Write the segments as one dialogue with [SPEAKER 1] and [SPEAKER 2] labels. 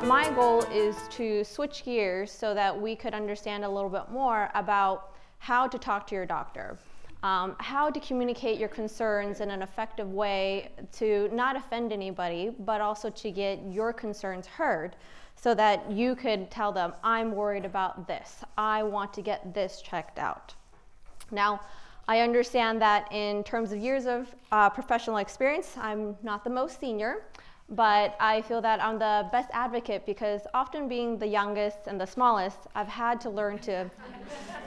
[SPEAKER 1] My goal is to switch gears so that we could understand a little bit more about how to talk to your doctor, how to communicate your concerns in an effective way to not offend anybody, but also to get your concerns heard so that you could tell them, I'm worried about this. I want to get this checked out. Now, I understand that in terms of years of professional experience, I'm not the most senior, but I feel that I'm the best advocate because often being the youngest and the smallest, I've had to learn to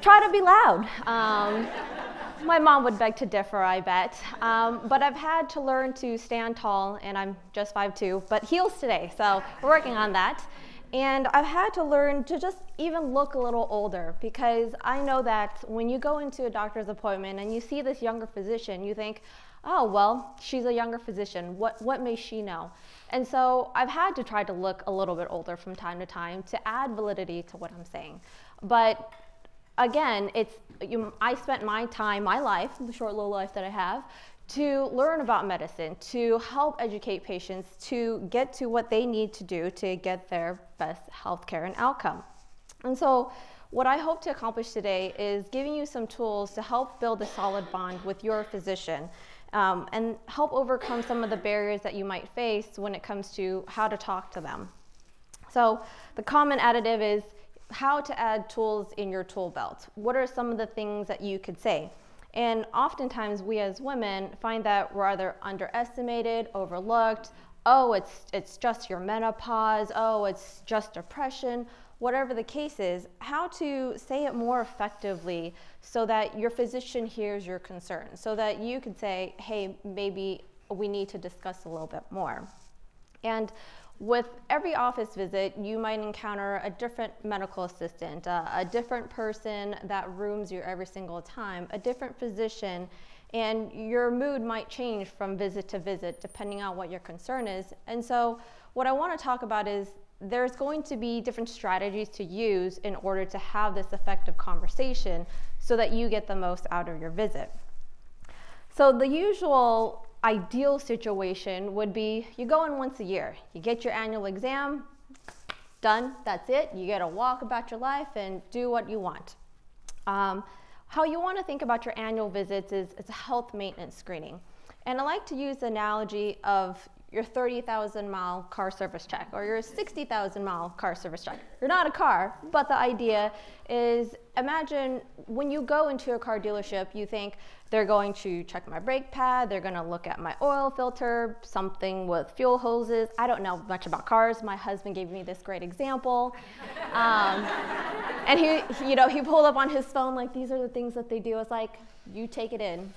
[SPEAKER 1] try to be loud. My mom would beg to differ, I bet. But I've had to learn to stand tall, and I'm just 5'2", but heels today, so we're working on that. And I've had to learn to just even look a little older because I know that when you go into a doctor's appointment and you see this younger physician, you think, oh, well, she's a younger physician. What may she know? And so I've had to try to look a little bit older from time to time to add validity to what I'm saying. But again, I spent my time, my life, the short little life that I have, to learn about medicine, to help educate patients, to get to what they need to do to get their best healthcare and outcome. And so what I hope to accomplish today is giving you some tools to help build a solid bond with your physician and help overcome some of the barriers that you might face when it comes to how to talk to them. So the common additive is how to add tools in your tool belt. What are some of the things that you could say? And oftentimes we as women find that we're either underestimated, overlooked, oh, it's just your menopause, oh, it's just depression, whatever the case is, how to say it more effectively so that your physician hears your concerns, so that you could say, hey, maybe we need to discuss a little bit more. And with every office visit, you might encounter a different medical assistant, a different person that rooms you every single time, a different physician, and your mood might change from visit to visit depending on what your concern is. And so what I want to talk about is there's going to be different strategies to use in order to have this effective conversation so that you get the most out of your visit. So the usual ideal situation would be you go in once a year, you get your annual exam, done, that's it. You get to walk about your life and do what you want. How you want to think about your annual visits is it's a health maintenance screening. And I like to use the analogy of your 30,000-mile car service check or your 60,000-mile car service check. You're not a car, but the idea is imagine when you go into a car dealership, you think they're going to check my brake pad, they're going to look at my oil filter, something with fuel hoses. I don't know much about cars. My husband gave me this great example. And he pulled up on his phone like, these are the things that they do. I was like, you take it in.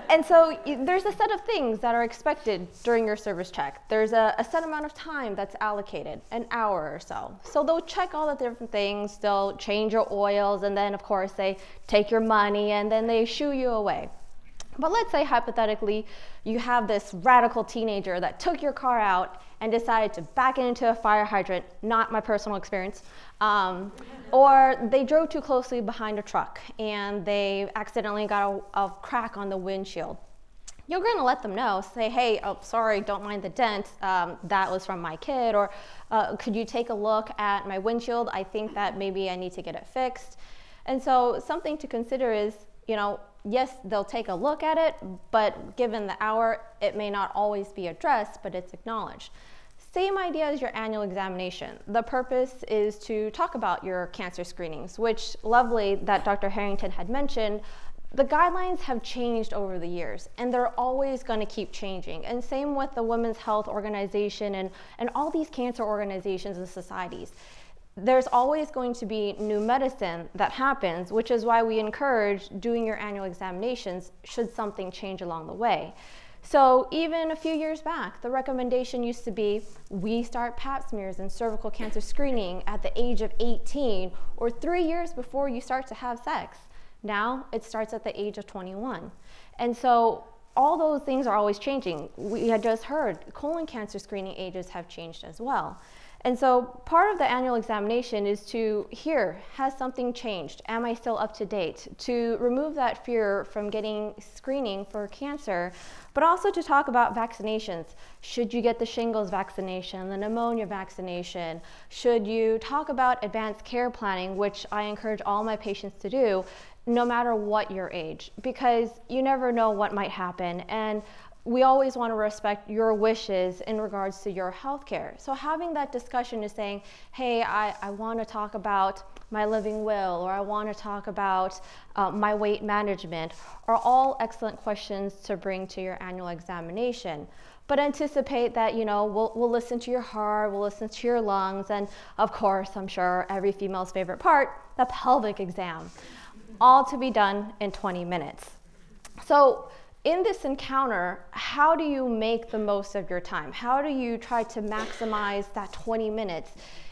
[SPEAKER 1] And so there's a set of things that are expected during your service check. There's a set amount of time that's allocated, an hour or so. So they'll check all the different things, they'll change your oils, and then of course they take your money and then they shoo you away. But let's say hypothetically you have this radical teenager that took your car out and decided to back it into a fire hydrant, not my personal experience, or they drove too closely behind a truck and they accidentally got a crack on the windshield. You're going to let them know, say, hey, oh, sorry, don't mind the dent, that was from my kid, or could you take a look at my windshield? I think that maybe I need to get it fixed. And so something to consider is, yes, they'll take a look at it, but given the hour, it may not always be addressed, but it's acknowledged. Same idea as your annual examination. The purpose is to talk about your cancer screenings, which lovely that Dr. Harrington had mentioned. The guidelines have changed over the years, and they're always going to keep changing. And same with the Women's Health Organization and all these cancer organizations and societies. There's always going to be new medicine that happens, which is why we encourage doing your annual examinations should something change along the way. So even a few years back, the recommendation used to be we start pap smears and cervical cancer screening at the age of 18 or 3 years before you start to have sex. Now it starts at the age of 21. And so all those things are always changing. We had just heard colon cancer screening ages have changed as well. And so part of the annual examination is to hear, has something changed? Am I still up to date? To remove that fear from getting screening for cancer, but also to talk about vaccinations. Should you get the shingles vaccination, the pneumonia vaccination? Should you talk about advanced care planning, which I encourage all my patients to do, no matter what your age, because you never know what might happen. And we always want to respect your wishes in regards to your healthcare. So having that discussion is saying, hey, I want to talk about my living will, or I want to talk about my weight management, are all excellent questions to bring to your annual examination. But anticipate that, you know, we'll listen to your heart, we'll listen to your lungs, and of course, I'm sure every female's favorite part, the pelvic exam, all to be done in 20 minutes. So in this encounter, how do you make the most of your time? How do you try to maximize that 20 minutes?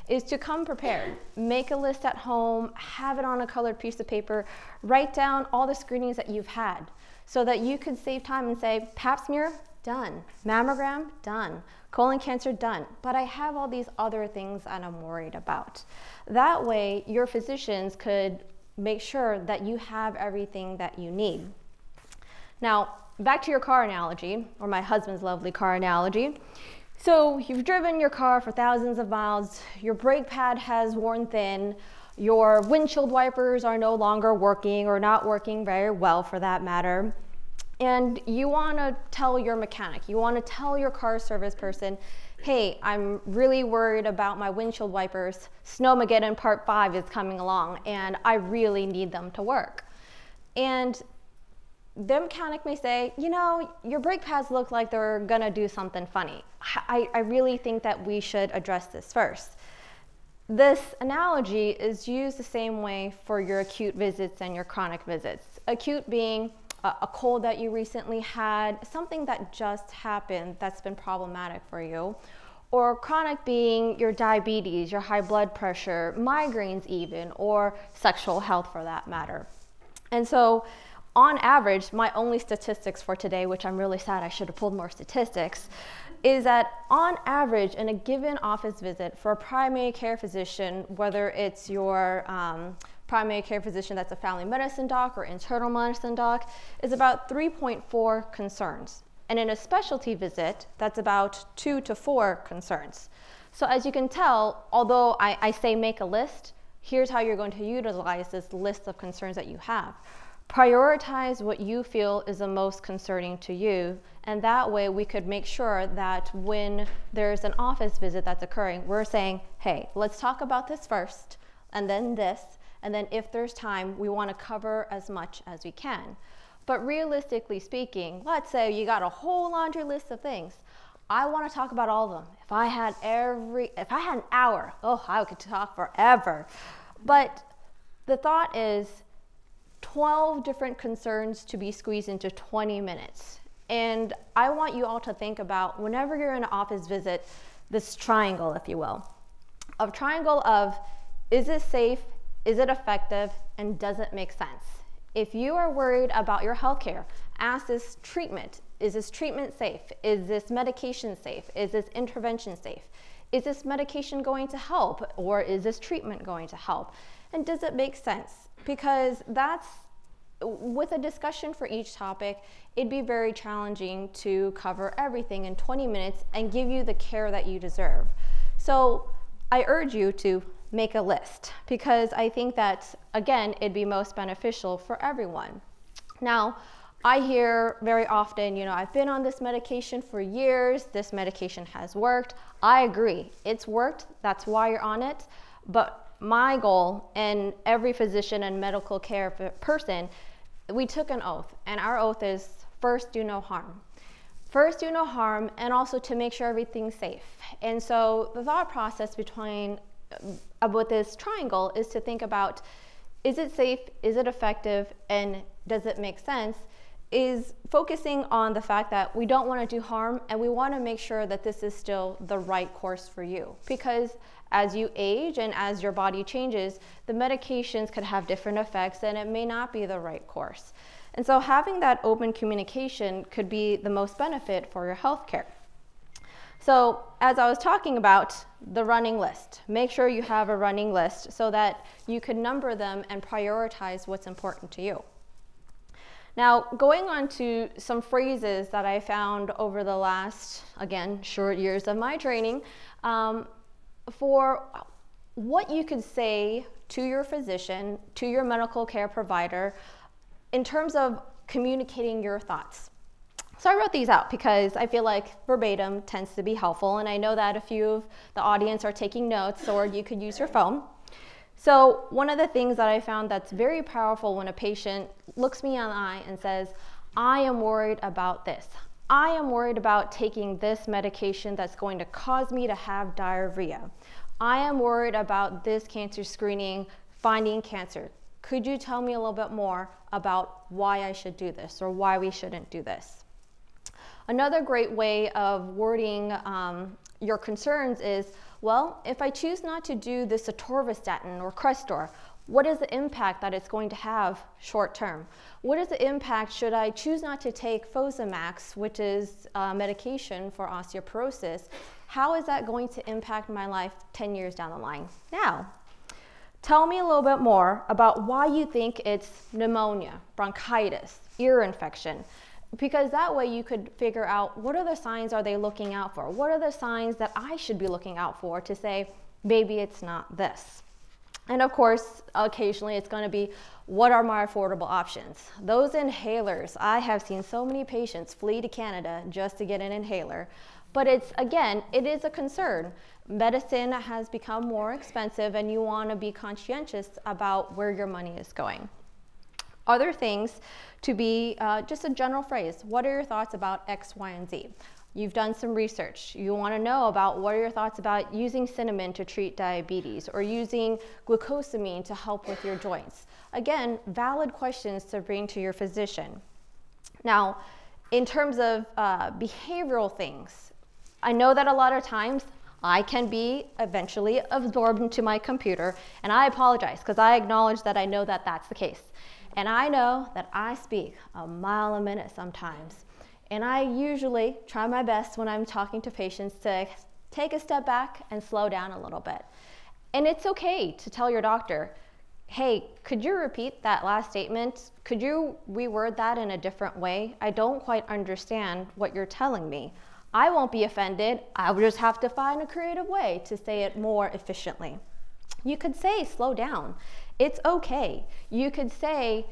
[SPEAKER 1] Is to come prepared. Make a list at home, have it on a colored piece of paper, write down all the screenings that you've had so that you could save time and say, pap smear, done. Mammogram, done. Colon cancer, done. But I have all these other things that I'm worried about. That way, your physicians could make sure that you have everything that you need. Now, back to your car analogy, or my husband's lovely car analogy. So you've driven your car for thousands of miles, your brake pad has worn thin, your windshield wipers are no longer working or not working very well for that matter. And you want to tell your mechanic, you want to tell your car service person, hey, I'm really worried about my windshield wipers. Snowmageddon Part 5 is coming along and I really need them to work. And the mechanic may say, you know, your brake pads look like they're gonna do something funny. I really think that we should address this first. This analogy is used the same way for your acute visits and your chronic visits. Acute being a cold that you recently had, something that just happened that's been problematic for you. Or chronic being your diabetes, your high blood pressure, migraines even, or sexual health for that matter. And so, on average, my only statistics for today, which I'm really sad I should have pulled more statistics, is that on average in a given office visit for a primary care physician, whether it's your primary care physician that's a family medicine doc or internal medicine doc, is about 3.4 concerns. And in a specialty visit, that's about 2 to 4 concerns. So as you can tell, although I say make a list, here's how you're going to utilize this list of concerns that you have. Prioritize what you feel is the most concerning to you, and that way we could make sure that when there's an office visit that's occurring, we're saying, hey, let's talk about this first, and then this, and then if there's time, we want to cover as much as we can. But realistically speaking, let's say you got a whole laundry list of things. I want to talk about all of them. If I had an hour, oh, I could talk forever. But the thought is 12 different concerns to be squeezed into 20 minutes. And I want you all to think about, whenever you're in an office visit, this triangle, if you will. A triangle of, is it safe, is it effective, and does it make sense? If you are worried about your healthcare, ask this treatment. Is this treatment safe? Is this medication safe? Is this intervention safe? Is this medication going to help, or is this treatment going to help? And does it make sense? Because that's, with a discussion for each topic, it'd be very challenging to cover everything in 20 minutes and give you the care that you deserve. So I urge you to make a list, because I think that, again, it'd be most beneficial for everyone. Now, I hear very often, you know, I've been on this medication for years, this medication has worked. I agree, it's worked, that's why you're on it. But my goal, and every physician and medical care person, we took an oath, and our oath is first, do no harm. First, do no harm, and also to make sure everything's safe. And so the thought process with this triangle is to think about, is it safe, is it effective, and does it make sense? Is focusing on the fact that we don't want to do harm, and we want to make sure that this is still the right course for you. Because as you age and as your body changes, the medications could have different effects and it may not be the right course. And so having that open communication could be the most benefit for your healthcare. So as I was talking about the running list, make sure you have a running list so that you can number them and prioritize what's important to you. Now, going on to some phrases that I found over the last, again, short years of my training, for what you could say to your physician, to your medical care provider, in terms of communicating your thoughts. So I wrote these out because I feel like verbatim tends to be helpful, and I know that a few of the audience are taking notes, or you could use your phone. So one of the things that I found that's very powerful when a patient looks me in the eye and says, I am worried about this. I am worried about taking this medication that's going to cause me to have diarrhea. I am worried about this cancer screening, finding cancer. Could you tell me a little bit more about why I should do this or why we shouldn't do this? Another great way of wording your concerns is, well, if I choose not to do this atorvastatin or Crestor, what is the impact that it's going to have short term? What is the impact should I choose not to take Fosamax, which is medication for osteoporosis? How is that going to impact my life 10 years down the line? Now, tell me a little bit more about why you think it's pneumonia, bronchitis, ear infection, because that way you could figure out what other signs are they looking out for? What are the signs that I should be looking out for to say, maybe it's not this? And of course, occasionally it's going to be, what are my affordable options? Those inhalers, I have seen so many patients flee to Canada just to get an inhaler. But it's, again, it is a concern. Medicine has become more expensive and you want to be conscientious about where your money is going. Other things to be just a general phrase. What are your thoughts about X, Y, and Z? You've done some research. You want to know about what are your thoughts about using cinnamon to treat diabetes or using glucosamine to help with your joints. Again, valid questions to bring to your physician. Now, in terms of behavioral things, I know that a lot of times I can be eventually absorbed into my computer, and I apologize because I acknowledge that I know that that's the case. And I know that I speak a mile a minute sometimes. And I usually try my best when I'm talking to patients to take a step back and slow down a little bit. And it's okay to tell your doctor, hey, could you repeat that last statement? Could you reword that in a different way? I don't quite understand what you're telling me. I won't be offended. I'll just have to find a creative way to say it more efficiently. You could say, slow down. It's okay. You could say,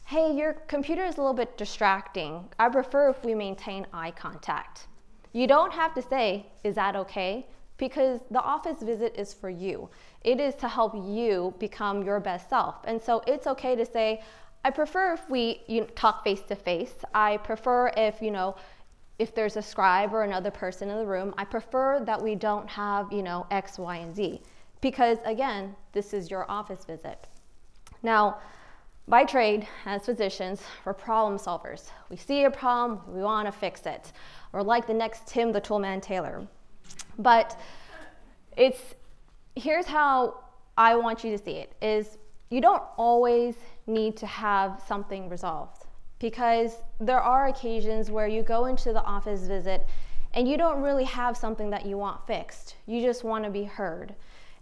[SPEAKER 1] hey, your computer is a little bit distracting. I prefer if we maintain eye contact. You don't have to say, is that okay? Because the office visit is for you. It is to help you become your best self. And so it's okay to say, I prefer if we talk face to face. I prefer if there's a scribe or another person in the room, I prefer that we don't have, X, Y, and Z. Because again, this is your office visit. Now, by trade, as physicians, we're problem solvers. We see a problem, we want to fix it. We're like the next Tim the Toolman Taylor. But here's how I want you to see it, is you don't always need to have something resolved. Because there are occasions where you go into the office visit and you don't really have something that you want fixed. You just want to be heard.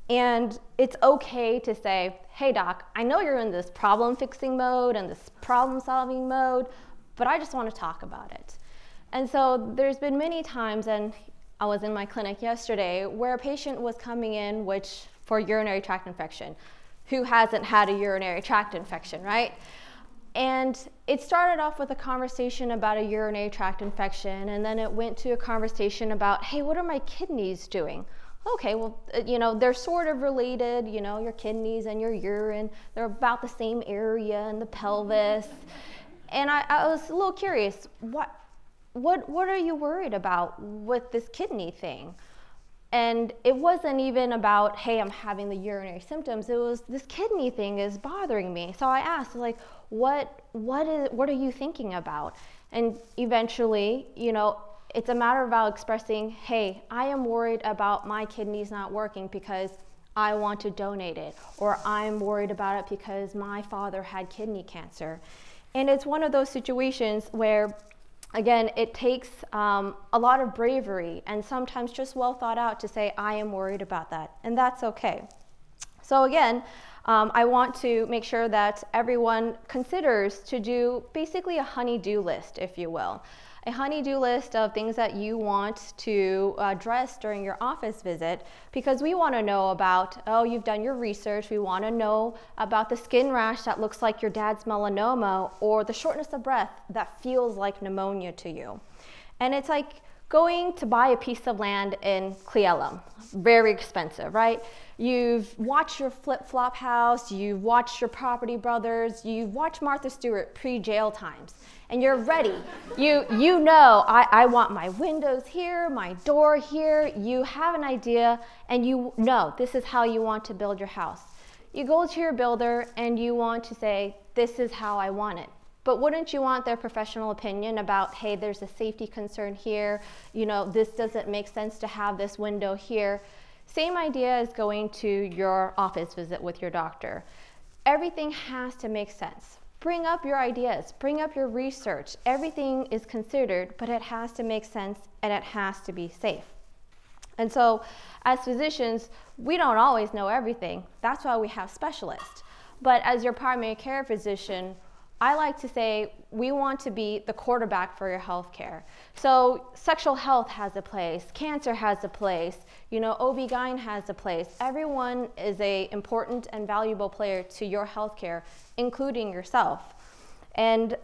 [SPEAKER 1] And it's okay to say, hey doc, I know you're in this problem fixing mode and this problem solving mode, but I just want to talk about it. And so there's been many times, and I was in my clinic yesterday, where a patient was coming in for urinary tract infection. Who hasn't had a urinary tract infection, right? And it started off with a conversation about a urinary tract infection, and then it went to a conversation about, hey, what are my kidneys doing? Okay, well, they're sort of related, your kidneys and your urine, they're about the same area in the pelvis. And I was a little curious, what are you worried about with this kidney thing? And it wasn't even about, hey, I'm having the urinary symptoms. It was, this kidney thing is bothering me. So I asked, like, what are you thinking about? And eventually, it's a matter about expressing, hey, I am worried about my kidneys not working because I want to donate it, or I'm worried about it because my father had kidney cancer. And it's one of those situations where again, it takes a lot of bravery and sometimes just well thought out to say, I am worried about that, and that's okay. So again, I want to make sure that everyone considers to do basically a honey-do list, if you will. A honey-do list of things that you want to address during your office visit, because we want to know about, oh, you've done your research, we want to know about the skin rash that looks like your dad's melanoma, or the shortness of breath that feels like pneumonia to you. And it's like going to buy a piece of land in Cleella, very expensive, right? You've watched your flip-flop house, you've watched your Property Brothers, you've watched Martha Stewart pre-jail times, and you're ready. You know, I want my windows here, my door here. You have an idea, and you know this is how you want to build your house. You go to your builder, and you want to say, this is how I want it. But wouldn't you want their professional opinion about, hey, there's a safety concern here, you know, this doesn't make sense to have this window here. Same idea as going to your office visit with your doctor. Everything has to make sense. Bring up your ideas, bring up your research. Everything is considered, but it has to make sense and it has to be safe. And so as physicians, we don't always know everything. That's why we have specialists. But as your primary care physician, I like to say we want to be the quarterback for your healthcare. So sexual health has a place, cancer has a place, you know, OB-GYN has a place. Everyone is an important and valuable player to your healthcare, including yourself. And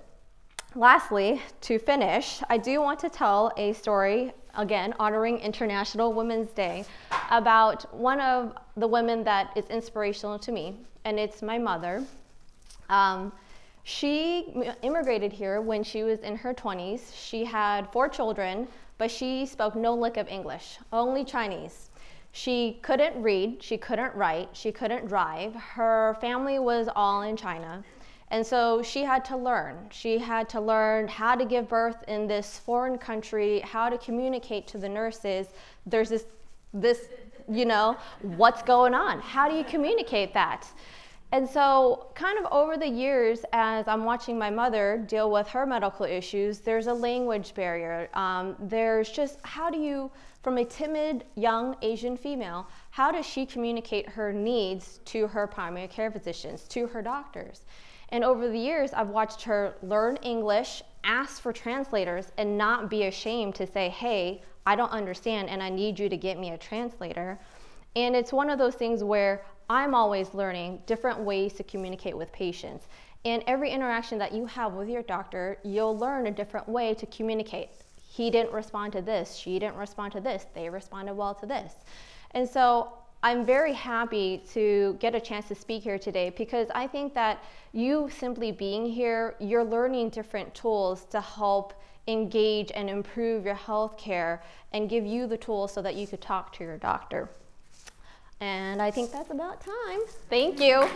[SPEAKER 1] lastly, to finish, I do want to tell a story, again, honoring International Women's Day, about one of the women that is inspirational to me, and it's my mother. She immigrated here when she was in her 20s. She had 4 children, but she spoke no lick of English, only Chinese. She couldn't read, she couldn't write, she couldn't drive. Her family was all in China. And so she had to learn. She had to learn how to give birth in this foreign country, how to communicate to the nurses. There's this, you know, what's going on? How do you communicate that? And so kind of over the years, as I'm watching my mother deal with her medical issues, there's a language barrier. There's just, how do you, from a timid young Asian female, how does she communicate her needs to her primary care physicians, to her doctors? And over the years, I've watched her learn English, ask for translators, and not be ashamed to say, hey, I don't understand and I need you to get me a translator. And it's one of those things where I'm always learning different ways to communicate with patients. And every interaction that you have with your doctor, you'll learn a different way to communicate. He didn't respond to this, she didn't respond to this, they responded well to this. And so I'm very happy to get a chance to speak here today, because I think that you simply being here, you're learning different tools to help engage and improve your healthcare and give you the tools so that you could talk to your doctor. And I think that's about time. Thank you.